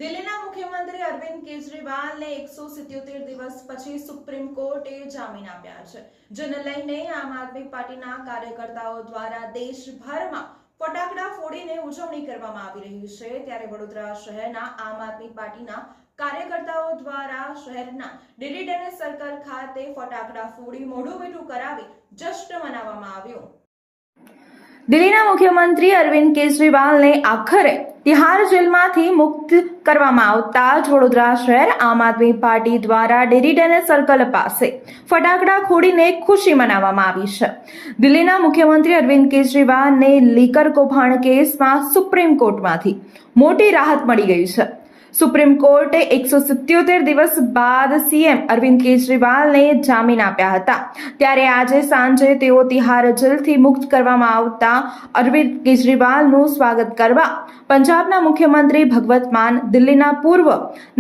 દિલ્હીના મુખ્યમંત્રી અરવિંદ કેજરીવાલને 177 દિવસ પછી સુપ્રીમ કોર્ટે જામીન આપ્યા છે, જેને લઈને આમ આદમી પાર્ટીના કાર્યકર્તાઓ દ્વારા દેશભરમાં ફટાકડા ફોડીને ઉજવણી કરવામાં આવી રહી છે। ત્યારે વડોદરા શહેરના આમ આદમી પાર્ટીના કાર્યકર્તાઓ દ્વારા શહેરના ડીડી ડેનિસ સર્કલ ખાતે ફટાકડા ફોડી મોઢું મીઠું કરાવી જશ્ન મનાવવામાં આવ્યો। દિલ્હીના મુખ્યમંત્રી અરવિંદ કેજરીવાલને આખરે તિહાર જેલમાંથી મુક્ત કરવામાં આવતા જ વડોદરા શહેર આમ આદમી પાર્ટી દ્વારા ડીડી ડેનિસ સર્કલ પાસે ફટાકડા ફોડીને ખુશી મનાવવામાં આવી છે। દિલ્હીના મુખ્યમંત્રી અરવિંદ કેજરીવાલને લીકર કૌભાંડ કેસમાં સુપ્રીમ કોર્ટમાંથી મોટી રાહત મળી ગઈ છે। સુપ્રીમ કોર્ટે 177 દિવસ બાદ સીએમ અરવિંદ કેજરીવાલને જામીન આપ્યા હતા। ત્યારે આજે સાંજે તેઓ તિહાર જેલથી મુક્ત કરવામાં આવતા અરવિંદ કેજરીવાલનું સ્વાગત કરવા પંજાબના મુખ્યમંત્રી ભગવત માન, દિલ્હીના પૂર્વ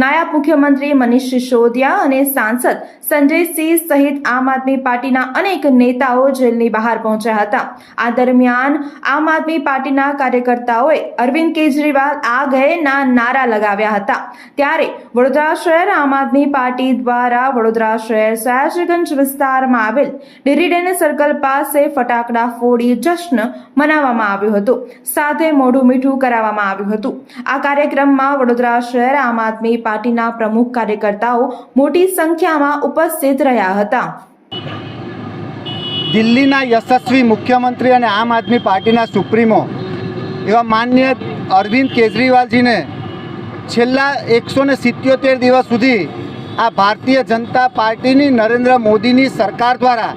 નાયબ મુખ્યમંત્રી મનીષ સિસોદિયા અને સાંસદ સંજય સિંહ સહિત આમ આદમી પાર્ટીના અનેક નેતાઓ જેલની બહાર પહોંચ્યા હતા। આ દરમિયાન આમ આદમી પાર્ટીના કાર્યકર્તાઓએ અરવિંદ કેજરીવાલ આ ગયેના નારા લગાવ્યા હતા। ત્યારે વડોદરા શહેર આમ આદમી પાર્ટી દ્વારા વડોદરા શહેર સયાજીગંજ વિસ્તારમાં આવેલ ડીડી ડેનિસ સર્કલ પાસે ફટાકડા ફોડી જશ્ન મનાવવામાં આવ્યો હતો, સાથે મોઢું મીઠું કરાવવામાં આવ્યું હતું। આ કાર્યક્રમમાં વડોદરા શહેર આમ આદમી પાર્ટીના પ્રમુખ કાર્યકર્તાઓ મોટી સંખ્યામાં ઉપસ્થિત રહ્યા હતા। દિલ્હીના યશસ્વી મુખ્યમંત્રી અને આમ આદમી પાર્ટીના સુપ્રીમો એવા માનનીય અરવિંદ કેજરીવાલજીને છેલ્લા 177 દિવસ સુધી આ ભારતીય જનતા પાર્ટીની નરેન્દ્ર મોદીની સરકાર દ્વારા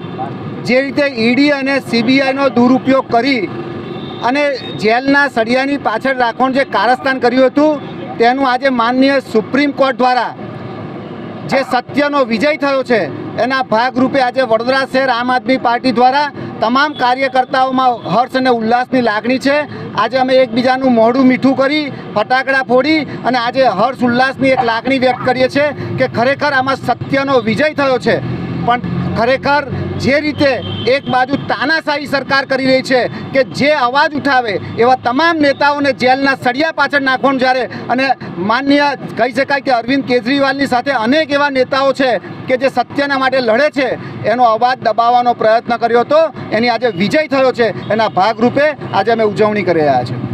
જે રીતે ઈડી અને સીબીઆઈનો દુરુપયોગ કરી અને જેલના સળિયાની પાછળ રાખવાનું જે કારસ્તાન કર્યું હતું, તેનું આજે માનનીય સુપ્રીમ કોર્ટ દ્વારા જે સત્યનો વિજય થયો છે, એના ભાગરૂપે આજે વડોદરા શહેર આમ આદમી પાર્ટી દ્વારા તમામ કાર્યકર્તાઓમાં હર્ષ અને ઉલ્લાસની લાગણી છે। આજે અમે એકબીજાનું મોઢું મીઠું કરી ફટાકડા ફોડી અને આજે હર્ષ ઉલ્લાસની એક લાગણી વ્યક્ત કરીએ છીએ કે ખરેખર આમાં સત્યનો વિજય થયો છે। પણ ખરેખર જે રીતે એક બાજુ તાનાશાહી સરકાર કરી રહી છે કે જે અવાજ ઉઠાવે એવા તમામ નેતાઓને જેલના સળિયા પાછળ નાખવાનું, જ્યારે અને માનનીય કહી શકાય કે અરવિંદ કેજરીવાલની સાથે અનેક એવા નેતાઓ છે કે જે સત્યના માટે લડે છે, એનો અવાજ દબાવવાનો પ્રયત્ન કર્યો હતો, એની આજે વિજય થયો છે। એના ભાગરૂપે આજે અમે ઉજવણી કરી રહ્યા છીએ।